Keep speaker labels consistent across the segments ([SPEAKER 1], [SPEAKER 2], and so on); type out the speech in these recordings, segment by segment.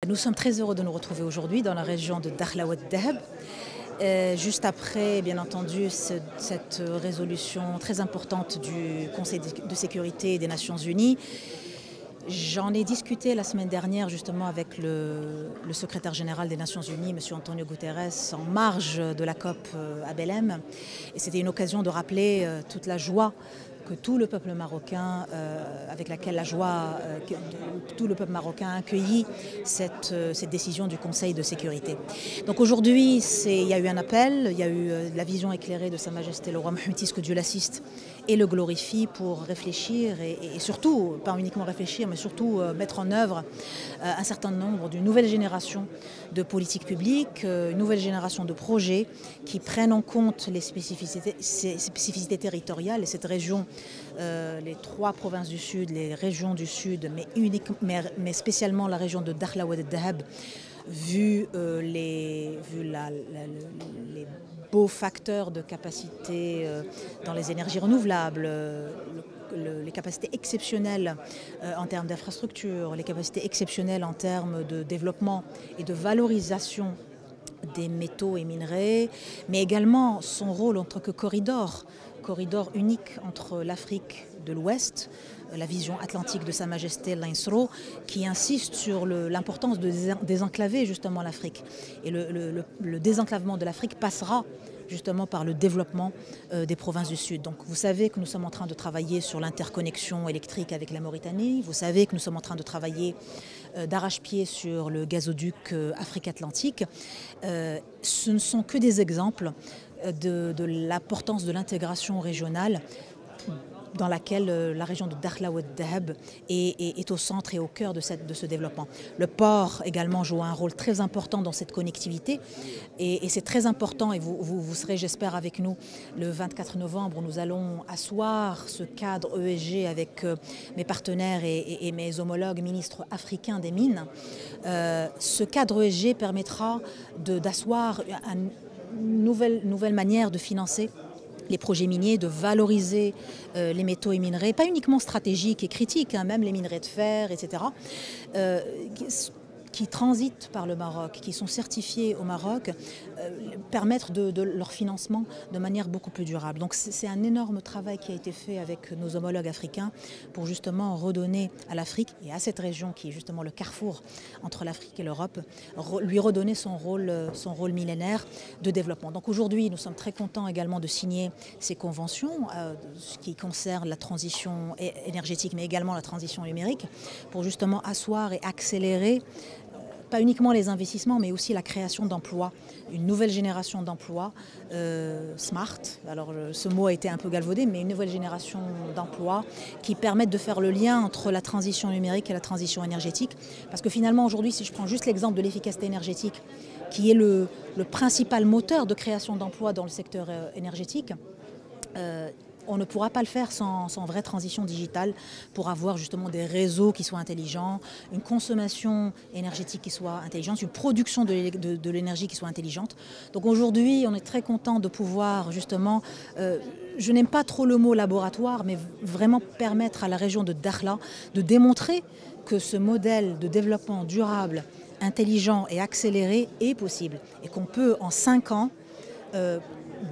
[SPEAKER 1] Nous sommes très heureux de nous retrouver aujourd'hui dans la région de Dakhla Oued Dahab. Juste après, bien entendu, cette résolution très importante du Conseil de sécurité des Nations Unies. J'en ai discuté la semaine dernière justement avec le secrétaire général des Nations Unies, M. Antonio Guterres, en marge de la COP à Belém. Et c'était une occasion de rappeler toute la joie que tout le peuple marocain, tout le peuple marocain a accueilli cette décision du Conseil de sécurité. Donc aujourd'hui, il y a eu un appel, il y a eu la vision éclairée de Sa Majesté le roi Mohammed VI, que Dieu l'assiste et le glorifie, pour réfléchir et surtout, pas uniquement réfléchir, mais surtout mettre en œuvre un certain nombre d'une nouvelle génération de politiques publiques, une nouvelle génération de projets qui prennent en compte les spécificités territoriales. Et cette région, les trois provinces du Sud, les régions du Sud, mais spécialement la région de Dakhla Oued Dahab, vu les beaux facteurs de capacité dans les énergies renouvelables, les capacités exceptionnelles en termes d'infrastructures, les capacités exceptionnelles en termes de développement et de valorisation des métaux et minerais, mais également son rôle en tant que corridor unique entre l'Afrique de l'Ouest, la vision atlantique de Sa Majesté l'Ainsro, qui insiste sur l'importance de désenclaver justement l'Afrique. Et le désenclavement de l'Afrique passera justement par le développement des provinces du Sud. Donc vous savez que nous sommes en train de travailler sur l'interconnexion électrique avec la Mauritanie, vous savez que nous sommes en train de travailler d'arrache-pied sur le gazoduc Afrique-Atlantique. Ce ne sont que des exemples de l'importance de l'intégration régionale dans laquelle la région de Dakhla Oued Dahab est au centre et au cœur de ce développement. Le port également joue un rôle très important dans cette connectivité et c'est très important, et vous serez, j'espère, avec nous le 24 novembre où nous allons asseoir ce cadre ESG avec mes partenaires et mes homologues ministres africains des mines. Ce cadre ESG permettra d'asseoir une nouvelle manière de financer les projets miniers, de valoriser les métaux et minerais, pas uniquement stratégiques et critiques, même les minerais de fer, etc., qui transitent par le Maroc, qui sont certifiés au Maroc, permettre de leur financement de manière beaucoup plus durable. Donc c'est un énorme travail qui a été fait avec nos homologues africains pour justement redonner à l'Afrique et à cette région qui est justement le carrefour entre l'Afrique et l'Europe, lui redonner son rôle millénaire de développement. Donc aujourd'hui, nous sommes très contents également de signer ces conventions, ce qui concerne la transition énergétique, mais également la transition numérique, pour justement asseoir et accélérer pas uniquement les investissements, mais aussi la création d'emplois, une nouvelle génération d'emplois smart. Alors ce mot a été un peu galvaudé, mais une nouvelle génération d'emplois qui permettent de faire le lien entre la transition numérique et la transition énergétique. Parce que finalement aujourd'hui, si je prends juste l'exemple de l'efficacité énergétique, qui est le principal moteur de création d'emplois dans le secteur énergétique, on ne pourra pas le faire sans vraie transition digitale pour avoir justement des réseaux qui soient intelligents, une consommation énergétique qui soit intelligente, une production de l'énergie qui soit intelligente. Donc aujourd'hui, on est très content de pouvoir justement, je n'aime pas trop le mot laboratoire, mais vraiment permettre à la région de Dakhla de démontrer que ce modèle de développement durable, intelligent et accéléré est possible et qu'on peut en 5 ans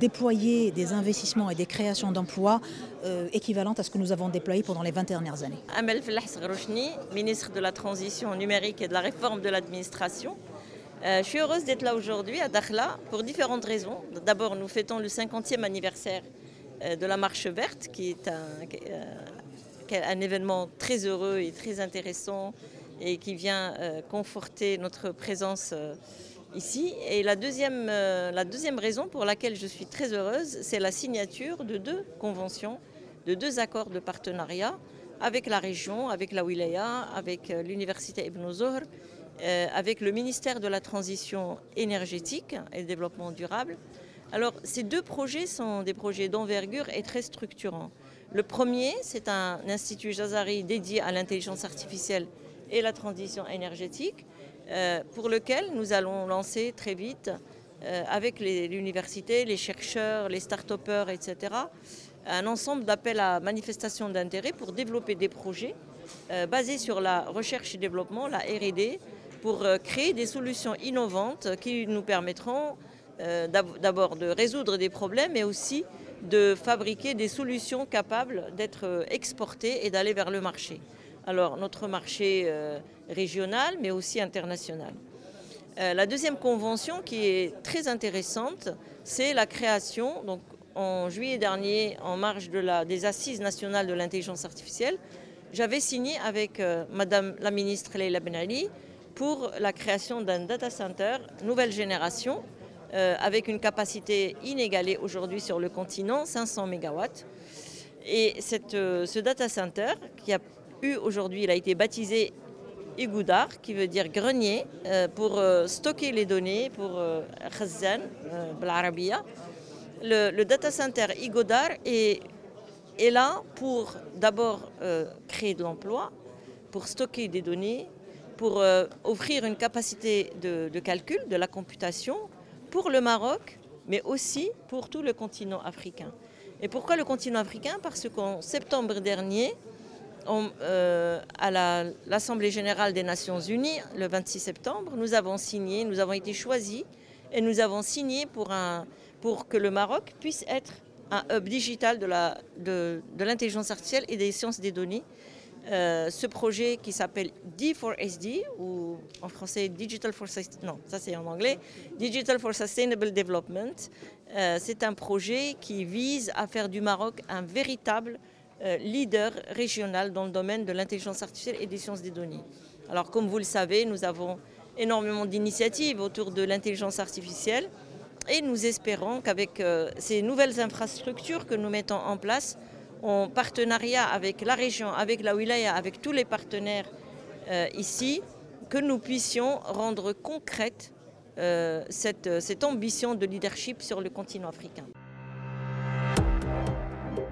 [SPEAKER 1] déployer des investissements et des créations d'emplois équivalentes à ce que nous avons déployé pendant les 20 dernières années.
[SPEAKER 2] Amel Fellah Sghrouchni, ministre de la Transition numérique et de la réforme de l'administration. Je suis heureuse d'être là aujourd'hui à Dakhla pour différentes raisons. D'abord, nous fêtons le 50e anniversaire de la Marche verte, qui est un événement très heureux et très intéressant et qui vient conforter notre présence ici. Et la deuxième raison pour laquelle je suis très heureuse, c'est la signature de 2 conventions, de 2 accords de partenariat avec la région, avec la Wilaya, avec l'Université Ibn Zohr, avec le ministère de la Transition énergétique et du développement durable. Alors ces 2 projets sont des projets d'envergure et très structurants. Le premier, c'est un institut Jazari dédié à l'intelligence artificielle et la transition énergétique, pour lequel nous allons lancer très vite, avec l'université, les chercheurs, les start-upers, etc., un ensemble d'appels à manifestation d'intérêt pour développer des projets basés sur la recherche et développement, la R&D, pour créer des solutions innovantes qui nous permettront d'abord de résoudre des problèmes, mais aussi de fabriquer des solutions capables d'être exportées et d'aller vers le marché. Alors notre marché régional, mais aussi international. La deuxième convention qui est très intéressante, c'est la création, donc en juillet dernier, en marge des Assises nationales de l'intelligence artificielle, j'avais signé avec Madame la ministre Leila Ben Ali pour la création d'un data center nouvelle génération avec une capacité inégalée aujourd'hui sur le continent, 500 MW. Et ce data center qui a eu aujourd'hui, il a été baptisé Igoudar, qui veut dire grenier, pour stocker les données, pour Khazan, بالعربية. Le data center Igoudar est là pour d'abord créer de l'emploi, pour stocker des données, pour offrir une capacité de calcul, de la computation pour le Maroc, mais aussi pour tout le continent africain. Et pourquoi le continent africain? Parce qu'en septembre dernier, à l'Assemblée générale des Nations Unies, le 26 septembre, nous avons été choisis et nous avons signé pour que le Maroc puisse être un hub digital de l'intelligence artificielle et des sciences des données. Ce projet qui s'appelle D4SD, ou en français Digital for Sustainable Development, c'est un projet qui vise à faire du Maroc un véritable leader régional dans le domaine de l'intelligence artificielle et des sciences des données. Alors comme vous le savez, nous avons énormément d'initiatives autour de l'intelligence artificielle et nous espérons qu'avec ces nouvelles infrastructures que nous mettons en place, en partenariat avec la région, avec la wilaya, avec tous les partenaires ici, que nous puissions rendre concrète cette ambition de leadership sur le continent africain.